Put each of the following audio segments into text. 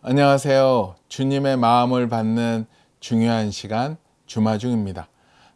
안녕하세요. 주님의 마음을 받는 중요한 시간 주마중입니다.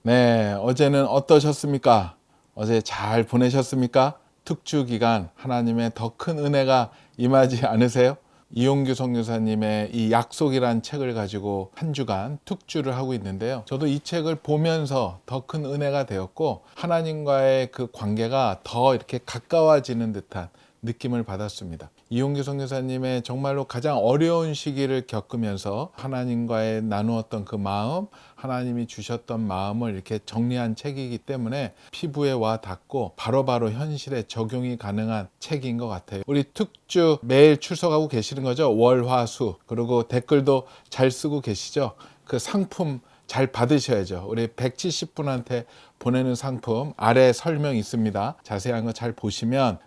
네, 어제는 어떠셨습니까? 어제 잘 보내셨습니까? 특주 기간 하나님의 더 큰 은혜가 임하지 않으세요? 이용규 선교사님의 이 약속이란 책을 가지고 한 주간 특주를 하고 있는데요. 저도 이 책을 보면서 더 큰 은혜가 되었고 하나님과의 그 관계가 더 이렇게 가까워지는 듯한 느낌을 받았습니다. 이용규 선교사님의 정말로 가장 어려운 시기를 겪으면서 하나님과의 나누었던 그 마음, 하나님이 주셨던 마음을 이렇게 정리한 책이기 때문에 피부에 와 닿고 바로바로 현실에 적용이 가능한 책인 것 같아요. 우리 특주 매일 출석하고 계시는 거죠? 월, 화, 수. 그리고 댓글도 잘 쓰고 계시죠? 그 상품 잘 받으셔야죠. 우리 170분한테 보내는 상품 아래 설명 있습니다. 자세한 거 잘 보시면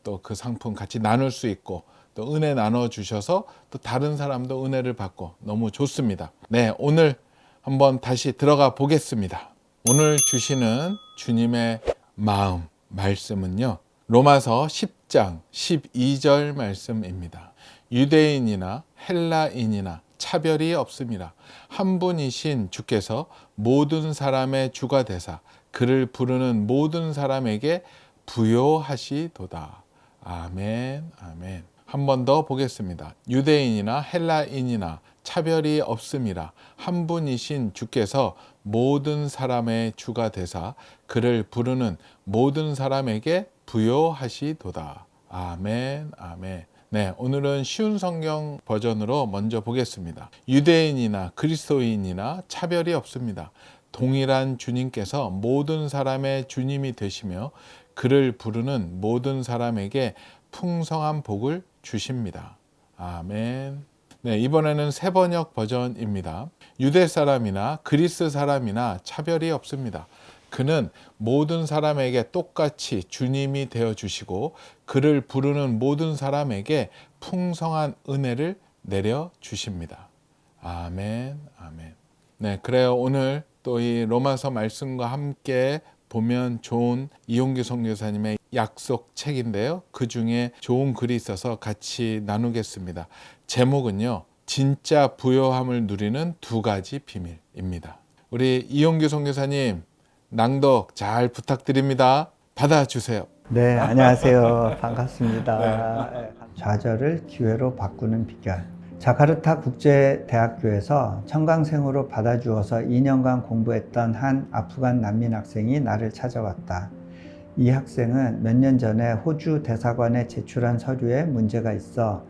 또 그 상품 같이 나눌 수 있고 또 은혜 나눠 주셔서 또 다른 사람도 은혜를 받고 너무 좋습니다. 네, 오늘 한번 다시 들어가 보겠습니다. 오늘 주시는 주님의 마음 말씀은요. 로마서 10장 12절 말씀입니다. 유대인이나 헬라인이나 차별이 없습니다. 한 분이신 주께서 모든 사람의 주가 되사 그를 부르는 모든 사람에게 부요하시도다. 아멘, 아멘. 한 번 더 보겠습니다. 유대인이나 헬라인이나 차별이 없음이라 한 분이신 주께서 모든 사람의 주가 되사 그를 부르는 모든 사람에게 부요하시도다. 아멘, 아멘. 네, 오늘은 쉬운 성경 버전으로 먼저 보겠습니다. 유대인이나 그리스도인이나 차별이 없습니다. 동일한 주님께서 모든 사람의 주님이 되시며 그를 부르는 모든 사람에게 풍성한 복을 주십니다. 아멘. 네, 이번에는 새 번역 버전입니다. 유대 사람이나 그리스 사람이나 차별이 없습니다. 그는 모든 사람에게 똑같이 주님이 되어 주시고 그를 부르는 모든 사람에게 풍성한 은혜를 내려 주십니다. 아멘, 아멘. 네, 그래요. 오늘 또 이 로마서 말씀과 함께 보면 좋은 이용규 선교사님의 약속 책인데요. 그 중에 좋은 글이 있어서 같이 나누겠습니다. 제목은요. 진짜 부요함을 누리는 두 가지 비밀입니다. 우리 이용규 선교사님 낭독 잘 부탁드립니다. 받아주세요. 네, 안녕하세요. 반갑습니다. 좌절을 기회로 바꾸는 비결. 자카르타 국제대학교에서 청강생으로 받아주어서 2년간 공부했던 한 아프간 난민 학생이 나를 찾아왔다. 이 학생은 몇 년 전에 호주 대사관에 제출한 서류에 문제가 있어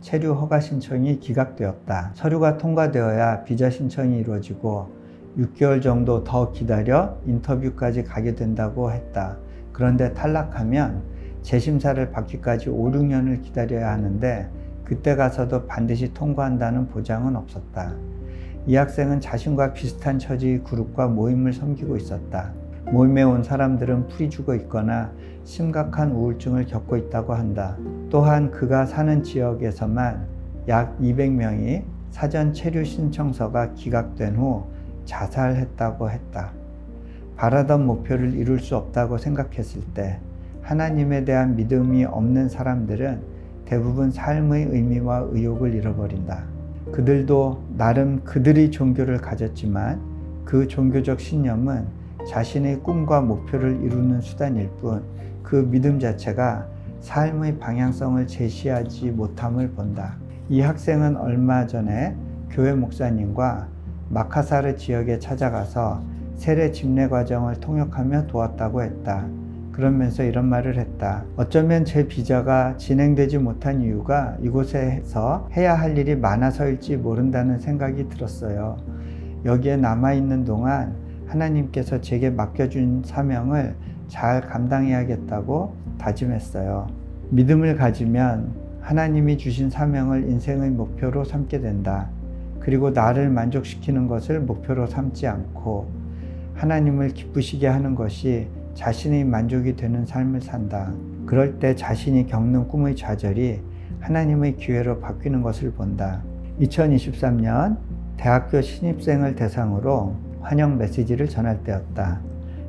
체류 허가 신청이 기각되었다. 서류가 통과되어야 비자 신청이 이루어지고 6개월 정도 더 기다려 인터뷰까지 가게 된다고 했다. 그런데 탈락하면 재심사를 받기까지 5, 6년을 기다려야 하는데 그때 가서도 반드시 통과한다는 보장은 없었다. 이 학생은 자신과 비슷한 처지의 그룹과 모임을 섬기고 있었다. 모임에 온 사람들은 풀이 죽어 있거나 심각한 우울증을 겪고 있다고 한다. 또한 그가 사는 지역에서만 약 200명이 사전 체류 신청서가 기각된 후 자살했다고 했다. 바라던 목표를 이룰 수 없다고 생각했을 때 하나님에 대한 믿음이 없는 사람들은 대부분 삶의 의미와 의욕을 잃어버린다. 그들도 나름 그들의 종교를 가졌지만 그 종교적 신념은 자신의 꿈과 목표를 이루는 수단일 뿐 그 믿음 자체가 삶의 방향성을 제시하지 못함을 본다. 이 학생은 얼마 전에 교회 목사님과 마카사르 지역에 찾아가서 세례 집례 과정을 통역하며 도왔다고 했다. 그러면서 이런 말을 했다. 어쩌면 제 비자가 진행되지 못한 이유가 이곳에서 해야 할 일이 많아서일지 모른다는 생각이 들었어요. 여기에 남아있는 동안 하나님께서 제게 맡겨준 사명을 잘 감당해야겠다고 다짐했어요. 믿음을 가지면 하나님이 주신 사명을 인생의 목표로 삼게 된다. 그리고 나를 만족시키는 것을 목표로 삼지 않고 하나님을 기쁘시게 하는 것이 자신의 만족이 되는 삶을 산다. 그럴 때 자신이 겪는 꿈의 좌절이 하나님의 기회로 바뀌는 것을 본다. 2023년 대학교 신입생을 대상으로 환영 메시지를 전할 때였다.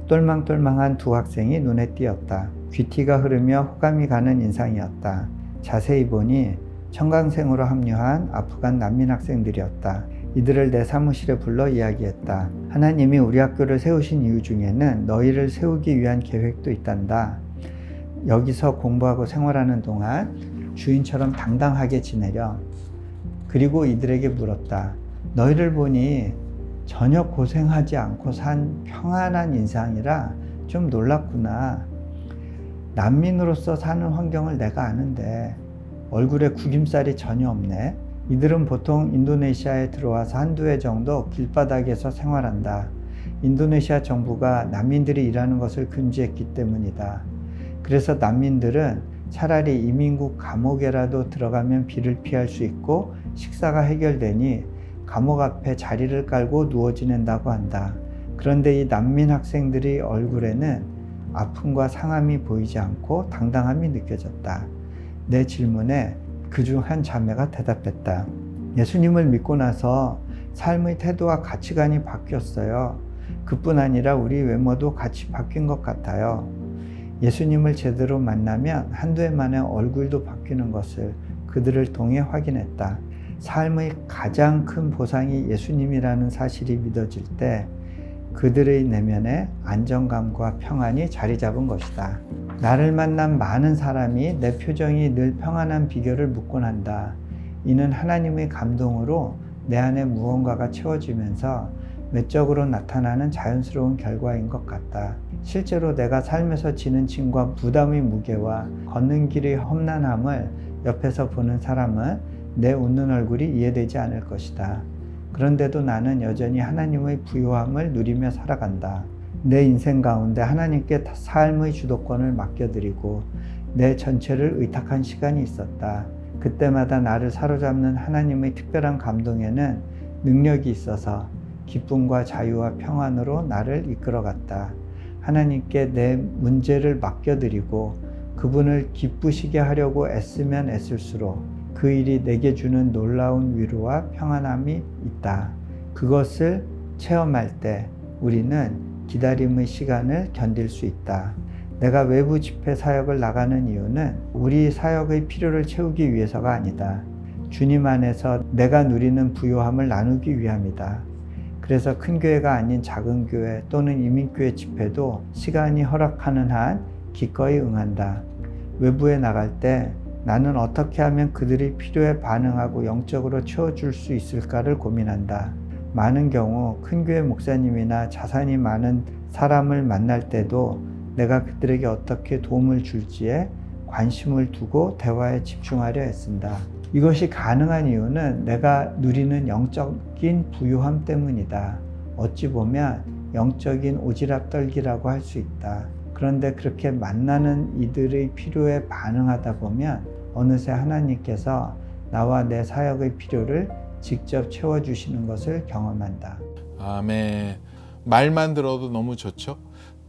똘망똘망한 두 학생이 눈에 띄었다. 귀티가 흐르며 호감이 가는 인상이었다. 자세히 보니 청강생으로 합류한 아프간 난민 학생들이었다. 이들을 내 사무실에 불러 이야기했다. 하나님이 우리 학교를 세우신 이유 중에는 너희를 세우기 위한 계획도 있단다. 여기서 공부하고 생활하는 동안 주인처럼 당당하게 지내렴. 그리고 이들에게 물었다. 너희를 보니 전혀 고생하지 않고 산 평안한 인상이라 좀 놀랍구나. 난민으로서 사는 환경을 내가 아는데 얼굴에 구김살이 전혀 없네. 이들은 보통 인도네시아에 들어와서 한두 해 정도 길바닥에서 생활한다. 인도네시아 정부가 난민들이 일하는 것을 금지했기 때문이다. 그래서 난민들은 차라리 이민국 감옥에라도 들어가면 비를 피할 수 있고 식사가 해결되니 감옥 앞에 자리를 깔고 누워 지낸다고 한다. 그런데 이 난민 학생들의 얼굴에는 아픔과 상함이 보이지 않고 당당함이 느껴졌다. 내 질문에 그중 한 자매가 대답했다. 예수님을 믿고 나서 삶의 태도와 가치관이 바뀌었어요. 그뿐 아니라 우리 외모도 같이 바뀐 것 같아요. 예수님을 제대로 만나면 한두 해 만에 얼굴도 바뀌는 것을 그들을 통해 확인했다. 삶의 가장 큰 보상이 예수님이라는 사실이 믿어질 때 그들의 내면에 안정감과 평안이 자리 잡은 것이다. 나를 만난 많은 사람이 내 표정이 늘 평안한 비결을 묻곤 한다. 이는 하나님의 감동으로 내 안에 무언가가 채워지면서 외적으로 나타나는 자연스러운 결과인 것 같다. 실제로 내가 삶에서 지는 짐과 부담의 무게와 걷는 길의 험난함을 옆에서 보는 사람은 내 웃는 얼굴이 이해되지 않을 것이다. 그런데도 나는 여전히 하나님의 부요함을 누리며 살아간다. 내 인생 가운데 하나님께 삶의 주도권을 맡겨드리고 내 전체를 의탁한 시간이 있었다. 그때마다 나를 사로잡는 하나님의 특별한 감동에는 능력이 있어서 기쁨과 자유와 평안으로 나를 이끌어갔다. 하나님께 내 문제를 맡겨드리고 그분을 기쁘시게 하려고 애쓰면 애쓸수록 그 일이 내게 주는 놀라운 위로와 평안함이 있다. 그것을 체험할 때 우리는 기다림의 시간을 견딜 수 있다. 내가 외부 집회 사역을 나가는 이유는 우리 사역의 필요를 채우기 위해서가 아니다. 주님 안에서 내가 누리는 부요함을 나누기 위함이다. 그래서 큰 교회가 아닌 작은 교회 또는 이민교회 집회도 시간이 허락하는 한 기꺼이 응한다. 외부에 나갈 때 나는 어떻게 하면 그들의 필요에 반응하고 영적으로 채워줄 수 있을까를 고민한다. 많은 경우 큰 교회 목사님이나 자산이 많은 사람을 만날 때도 내가 그들에게 어떻게 도움을 줄지에 관심을 두고 대화에 집중하려 애쓴다. 이것이 가능한 이유는 내가 누리는 영적인 부유함 때문이다. 어찌 보면 영적인 오지랖 떨기라고 할 수 있다. 그런데 그렇게 만나는 이들의 필요에 반응하다 보면 어느새 하나님께서 나와 내 사역의 필요를 직접 채워주시는 것을 경험한다. 아멘. 말만 들어도 너무 좋죠.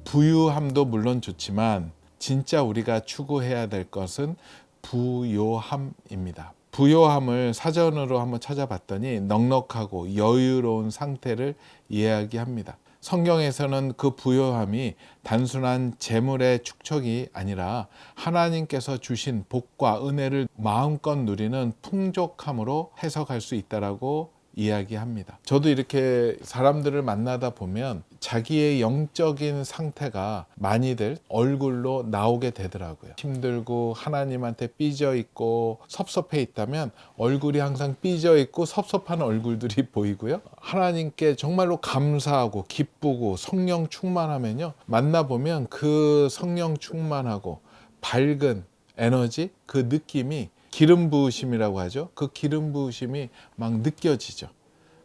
부유함도 물론 좋지만 진짜 우리가 추구해야 될 것은 부요함입니다. 부요함을 사전으로 한번 찾아봤더니 넉넉하고 여유로운 상태를 이야기합니다. 성경에서는 그 부요함이 단순한 재물의 축적이 아니라 하나님께서 주신 복과 은혜를 마음껏 누리는 풍족함으로 해석할 수 있다라고 이야기합니다. 저도 이렇게 사람들을 만나다 보면 자기의 영적인 상태가 많이들 얼굴로 나오게 되더라고요. 힘들고 하나님한테 삐져 있고 섭섭해 있다면 얼굴이 항상 삐져 있고 섭섭한 얼굴들이 보이고요. 하나님께 정말로 감사하고 기쁘고 성령 충만하면요, 만나보면 그 성령 충만하고 밝은 에너지, 그 느낌이 기름 부으심이라고 하죠. 그 기름 부으심이 막 느껴지죠.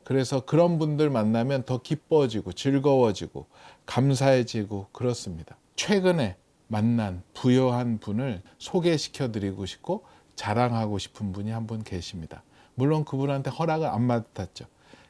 그래서 그런 분들 만나면 더 기뻐지고 즐거워지고 감사해지고 그렇습니다. 최근에 만난 부요한 분을 소개시켜 드리고 싶고 자랑하고 싶은 분이 한 분 계십니다. 물론 그분한테 허락을 안 받았죠.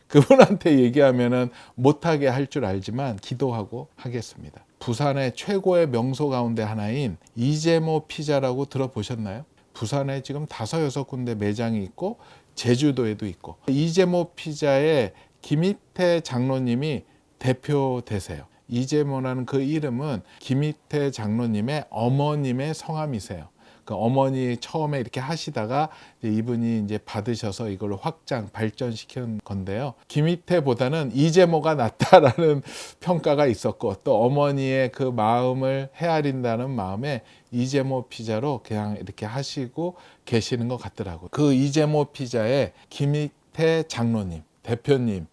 그분한테 얘기하면은 못하게 할 줄 알지만 기도하고 하겠습니다. 부산의 최고의 명소 가운데 하나인 이재모 피자라고 들어보셨나요? 부산에 지금 5-6군데 매장이 있고 제주도에도 있고, 이재모 피자의 김희태 장로님이 대표되세요. 이재모라는 그 이름은 김희태 장로님의 어머님의 성함이세요. 그 어머니 처음에 이렇게 하시다가 이제 이분이 이제 받으셔서 이걸로 확장 발전시킨 건데요. 김희태보다는 이재모가 낫다라는 평가가 있었고, 또 어머니의 그 마음을 헤아린다는 마음에 이재모 피자로 그냥 이렇게 하시고 계시는 것 같더라고요. 그 이재모 피자의 김희태 장로님, 대표님의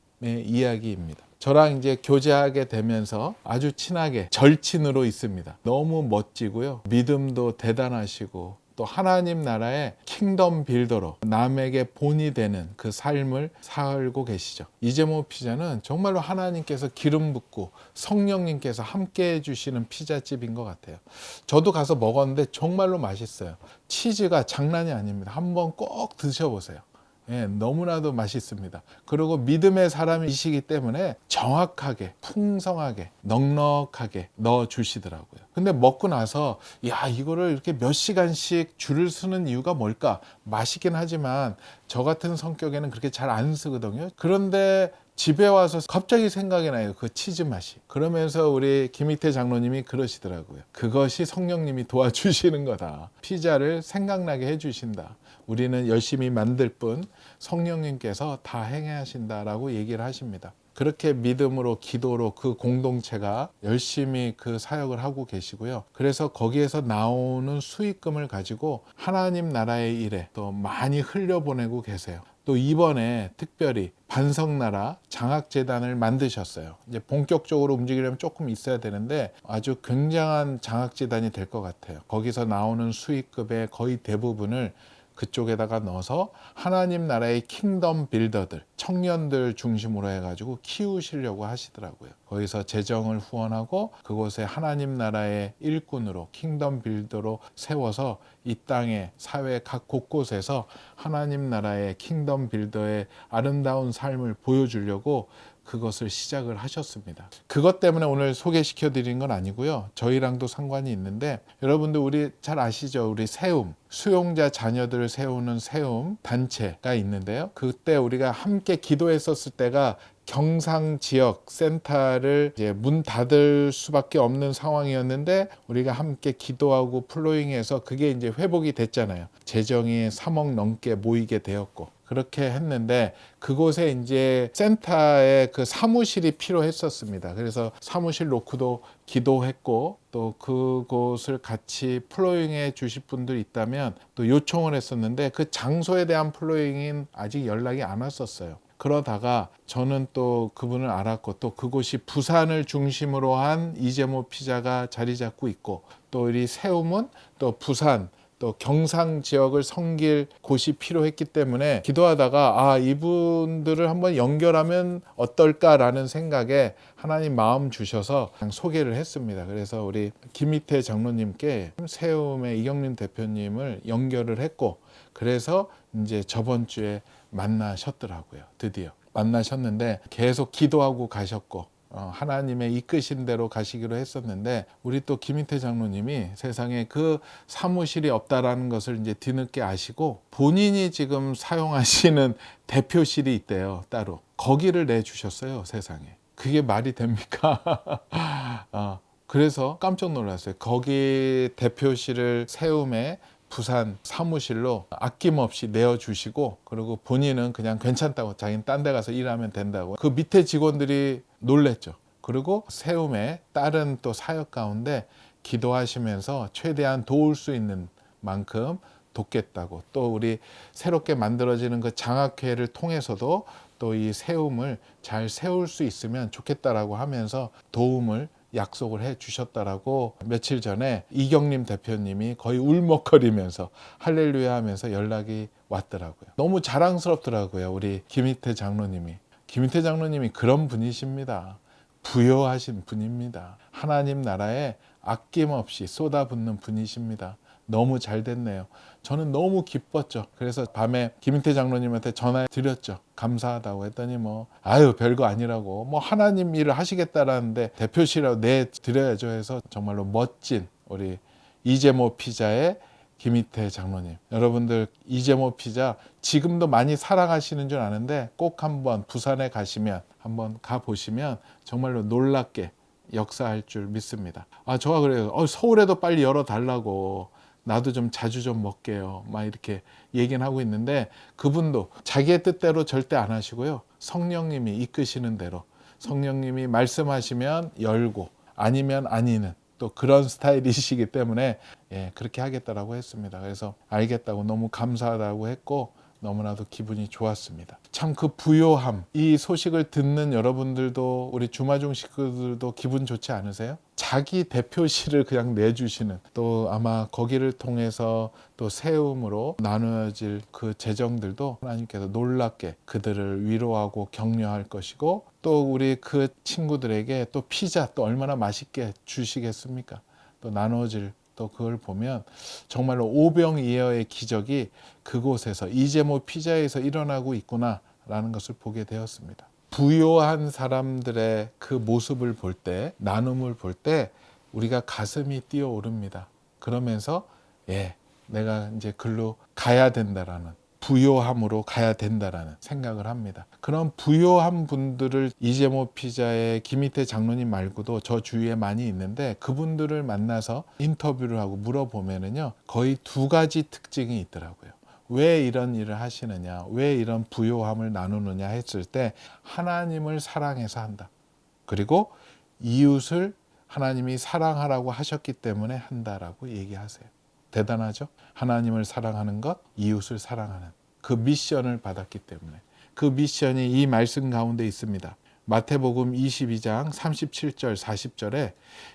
이야기입니다. 저랑 이제 교제하게 되면서 아주 친하게 절친으로 있습니다. 너무 멋지고요. 믿음도 대단하시고, 또 하나님 나라의 킹덤 빌더로 남에게 본이 되는 그 삶을 살고 계시죠. 이재모 피자는 정말로 하나님께서 기름 붓고 성령님께서 함께 해주시는 피자집인 것 같아요. 저도 가서 먹었는데 정말로 맛있어요. 치즈가 장난이 아닙니다. 한번 꼭 드셔보세요. 예, 너무나도 맛있습니다. 그리고 믿음의 사람이시기 때문에 정확하게, 풍성하게, 넉넉하게 넣어주시더라고요. 근데 먹고 나서 야, 이거를 이렇게 몇 시간씩 줄을 서는 이유가 뭘까? 맛있긴 하지만 저 같은 성격에는 그렇게 잘 안 쓰거든요. 그런데 집에 와서 갑자기 생각이 나요. 그 치즈 맛이. 그러면서 우리 김희태 장로님이 그러시더라고요. 그것이 성령님이 도와주시는 거다. 피자를 생각나게 해주신다. 우리는 열심히 만들 뿐 성령님께서 다 행하신다라고 얘기를 하십니다. 그렇게 믿음으로 기도로 그 공동체가 열심히 그 사역을 하고 계시고요. 그래서 거기에서 나오는 수익금을 가지고 하나님 나라의 일에 또 많이 흘려보내고 계세요. 또 이번에 특별히 반성나라 장학재단을 만드셨어요. 이제 본격적으로 움직이려면 조금 있어야 되는데 아주 굉장한 장학재단이 될 것 같아요. 거기서 나오는 수익금의 거의 대부분을 그쪽에다가 넣어서 하나님 나라의 킹덤 빌더들, 청년들 중심으로 해가지고 키우시려고 하시더라고요. 거기서 재정을 후원하고 그곳에 하나님 나라의 일꾼으로 킹덤 빌더로 세워서 이 땅의 사회 각 곳곳에서 하나님 나라의 킹덤 빌더의 아름다운 삶을 보여주려고 그것을 시작을 하셨습니다. 그것 때문에 오늘 소개시켜 드린 건 아니고요. 저희랑도 상관이 있는데, 여러분들 우리 잘 아시죠? 우리 세움, 수용자 자녀들을 세우는 세움 단체가 있는데요. 그때 우리가 함께 기도했었을 때가 경상 지역 센터를 이제 문 닫을 수밖에 없는 상황이었는데, 우리가 함께 기도하고 플로잉해서 그게 이제 회복이 됐잖아요. 재정이 3억 넘게 모이게 되었고, 그렇게 했는데 그곳에 이제 센터에 그 사무실이 필요했었습니다. 그래서 사무실 놓고도 기도했고, 또 그곳을 같이 플로잉해 주실 분들 있다면 또 요청을 했었는데 그 장소에 대한 플로잉은 아직 연락이 안 왔었어요. 그러다가 저는 또 그분을 알았고, 또 그곳이 부산을 중심으로 한 이재모 피자가 자리 잡고 있고, 또 우리 세움은 또 부산 또 경상 지역을 섬길 곳이 필요했기 때문에 기도하다가 이분들을 한번 연결하면 어떨까라는 생각에 하나님 마음 주셔서 소개를 했습니다. 그래서 우리 김희태 장로님께 세움의 이경림 대표님을 연결을 했고, 그래서 이제 저번 주에 만나셨더라고요. 드디어 만나셨는데 계속 기도하고 가셨고, 하나님의 이끄신 대로 가시기로 했었는데, 우리 또 김희태 장로님이 세상에 그 사무실이 없다라는 것을 이제 뒤늦게 아시고 본인이 지금 사용하시는 대표실이 있대요. 따로 거기를 내주셨어요. 세상에 그게 말이 됩니까? 그래서 깜짝 놀랐어요. 거기 대표실을 세움에 부산 사무실로 아낌없이 내어주시고, 그리고 본인은 그냥 괜찮다고, 자기는 딴 데 가서 일하면 된다고. 그 밑에 직원들이 놀랬죠. 그리고 세움의 다른 또 사역 가운데 기도하시면서 최대한 도울 수 있는 만큼 돕겠다고, 또 우리 새롭게 만들어지는 그 장학회를 통해서도 또 이 세움을 잘 세울 수 있으면 좋겠다라고 하면서 도움을 약속을 해 주셨다라고 며칠 전에 이경림 대표님이 거의 울먹거리면서 할렐루야 하면서 연락이 왔더라고요. 너무 자랑스럽더라고요. 우리 김희태 장로님이. 김희태 장로님이 그런 분이십니다. 부여하신 분입니다. 하나님 나라에 아낌없이 쏟아붓는 분이십니다. 너무 잘 됐네요. 저는 너무 기뻤죠. 그래서 밤에 김인태 장로님한테 전화 드렸죠. 감사하다고 했더니 별거 아니라고, 하나님 일을 하시겠다라는데 대표실이라도 내드려야죠 해서 정말로 멋진 우리 이재모 피자의 김희태 장로님. 여러분들 이재모 피자 지금도 많이 사랑하시는 줄 아는데 꼭 한번 부산에 가시면 한번 가보시면 정말로 놀랍게 역사할 줄 믿습니다. 저가 그래요. 서울에도 빨리 열어달라고. 나도 좀 자주 좀 먹게요. 막 이렇게 얘기는 하고 있는데 그분도 자기의 뜻대로 절대 안 하시고요. 성령님이 이끄시는 대로 성령님이 말씀하시면 열고 아니면 아니는 또 그런 스타일이시기 때문에 그렇게 하겠다라고 했습니다. 그래서 알겠다고 너무 감사하다고 했고 너무나도 기분이 좋았습니다. 참 그 부요함, 이 소식을 듣는 여러분들도 우리 주마중 식구들도 기분 좋지 않으세요? 자기 대표실을 그냥 내주시는, 또 아마 거기를 통해서 또 세움으로 나누어질 그 재정들도 하나님께서 놀랍게 그들을 위로하고 격려할 것이고, 또 우리 그 친구들에게 또 피자 또 얼마나 맛있게 주시겠습니까? 또 나누어질, 또 그걸 보면 정말로 오병이어의 기적이 그곳에서 이제모 피자에서 일어나고 있구나라는 것을 보게 되었습니다. 부요한 사람들의 그 모습을 볼 때, 나눔을 볼 때 우리가 가슴이 뛰어오릅니다. 그러면서 내가 이제 글로 가야 된다라는, 부요함으로 가야 된다라는 생각을 합니다. 그런 부요한 분들을 이제모 피자의 김희태 장로님 말고도 저 주위에 많이 있는데, 그분들을 만나서 인터뷰를 하고 물어보면은요, 거의 두 가지 특징이 있더라고요. 왜 이런 일을 하시느냐, 왜 이런 부요함을 나누느냐 했을 때 하나님을 사랑해서 한다. 그리고 이웃을 하나님이 사랑하라고 하셨기 때문에 한다라고 얘기하세요. 대단하죠? 하나님을 사랑하는 것, 이웃을 사랑하는 그 미션을 받았기 때문에. 그 미션이 이 말씀 가운데 있습니다. 마태복음 22장 37절 40절에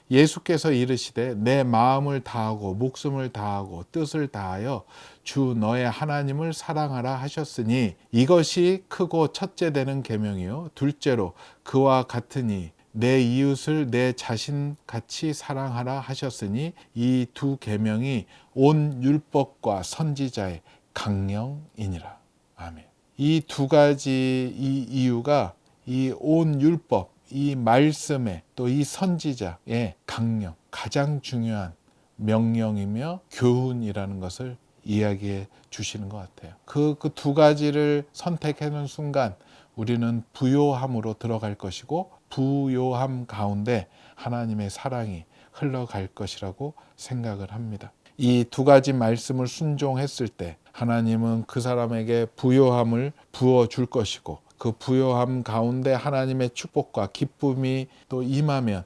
예수께서 이르시되 내 마음을 다하고 목숨을 다하고 뜻을 다하여 주 너의 하나님을 사랑하라 하셨으니 이것이 크고 첫째 되는 계명이요 둘째로 그와 같으니 내 이웃을 내 자신같이 사랑하라 하셨으니 이 두 계명이 온 율법과 선지자의 강령이니라. 아멘. 이 두 가지 이 이유가 이 온 율법, 이 말씀에 또 이 선지자의 강령, 가장 중요한 명령이며 교훈이라는 것을 이야기해 주시는 것 같아요. 그 두 가지를 선택하는 순간 우리는 부요함으로 들어갈 것이고, 부요함 가운데 하나님의 사랑이 흘러갈 것이라고 생각을 합니다. 이 두 가지 말씀을 순종했을 때 하나님은 그 사람에게 부요함을 부어줄 것이고, 그 부요함 가운데 하나님의 축복과 기쁨이 또 임하면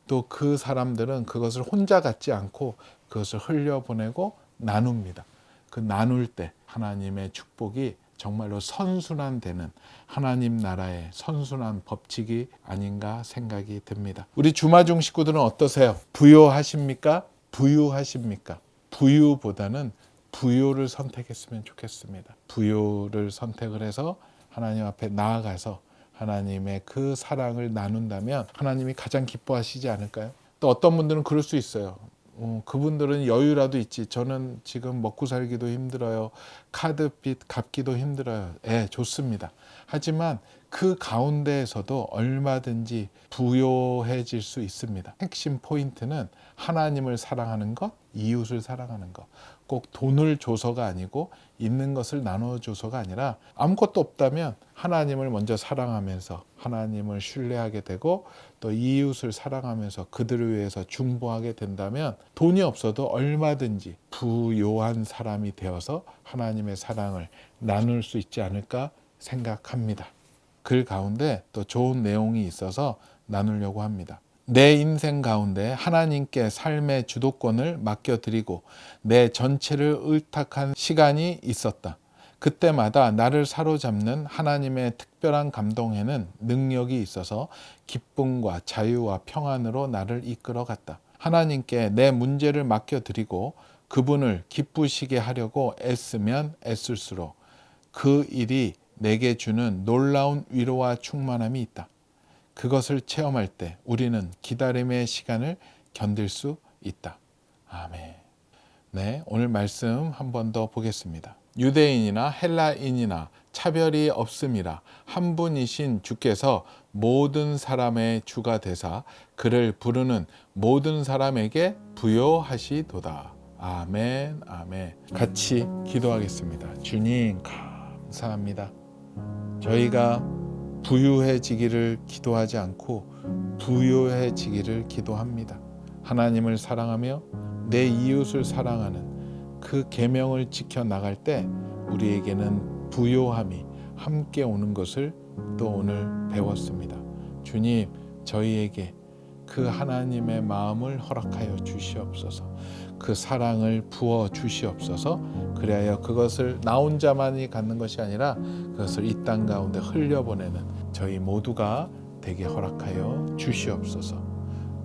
또 그 사람들은 그것을 혼자 갖지 않고 그것을 흘려보내고 나눕니다. 그 나눌 때 하나님의 축복이 정말로 선순환되는 하나님 나라의 선순환 법칙이 아닌가 생각이 듭니다. 우리 주마중 식구들은 어떠세요? 부요하십니까? 부유하십니까? 부유보다는 부요를 선택했으면 좋겠습니다. 부요를 선택을 해서 하나님 앞에 나아가서 하나님의 그 사랑을 나눈다면 하나님이 가장 기뻐하시지 않을까요? 또 어떤 분들은 그럴 수 있어요. 그분들은 여유라도 있지. 저는 지금 먹고 살기도 힘들어요. 카드빚 갚기도 힘들어요. 좋습니다. 하지만 그 가운데에서도 얼마든지 부요해질 수 있습니다. 핵심 포인트는 하나님을 사랑하는 것, 이웃을 사랑하는 것. 꼭 돈을 줘서가 아니고 있는 것을 나눠줘서가 아니라 아무것도 없다면 하나님을 먼저 사랑하면서 하나님을 신뢰하게 되고 또 이웃을 사랑하면서 그들을 위해서 중보하게 된다면 돈이 없어도 얼마든지 부요한 사람이 되어서 하나님의 사랑을 나눌 수 있지 않을까 생각합니다. 글 가운데 또 좋은 내용이 있어서 나누려고 합니다. 내 인생 가운데 하나님께 삶의 주도권을 맡겨드리고 내 전체를 의탁한 시간이 있었다. 그때마다 나를 사로잡는 하나님의 특별한 감동에는 능력이 있어서 기쁨과 자유와 평안으로 나를 이끌어 갔다. 하나님께 내 문제를 맡겨드리고 그분을 기쁘시게 하려고 애쓰면 애쓸수록 그 일이 내게 주는 놀라운 위로와 충만함이 있다. 그것을 체험할 때 우리는 기다림의 시간을 견딜 수 있다. 아멘. 네, 오늘 말씀 한 번 더 보겠습니다. 유대인이나 헬라인이나 차별이 없음이라 한 분이신 주께서 모든 사람의 주가 되사 그를 부르는 모든 사람에게 부요하시도다. 아멘, 아멘. 같이 기도하겠습니다. 주님 감사합니다. 저희가 부유해지기를 기도하지 않고 부요해지기를 기도합니다. 하나님을 사랑하며 내 이웃을 사랑하는 그 계명을 지켜 나갈 때 우리에게는 부요함이 함께 오는 것을 또 오늘 배웠습니다. 주님, 저희에게 그 하나님의 마음을 허락하여 주시옵소서. 그 사랑을 부어 주시옵소서. 그리하여 그것을 나 혼자만이 갖는 것이 아니라 그것을 이 땅 가운데 흘려보내는 저희 모두가 되게 허락하여 주시옵소서.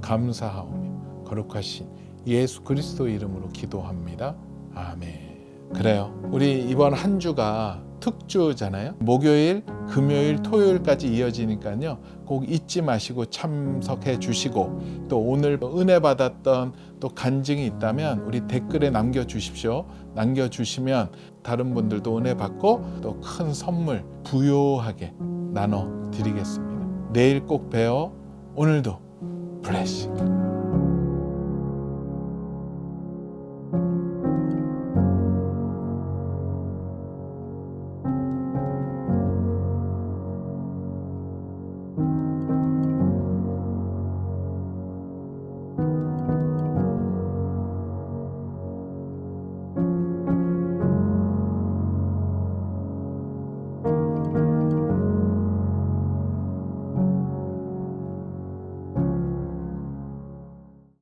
감사하오며 거룩하신 예수 그리스도 이름으로 기도합니다. 아멘. 그래요. 우리 이번 한 주가 특주잖아요. 목요일, 금요일, 토요일까지 이어지니까요. 꼭 잊지 마시고 참석해 주시고, 또 오늘 은혜 받았던 또 간증이 있다면 우리 댓글에 남겨주십시오. 남겨주시면 다른 분들도 은혜 받고 또 큰 선물 부요하게 나눠 드리겠습니다. 내일 꼭 봬요. 오늘도 블레싱.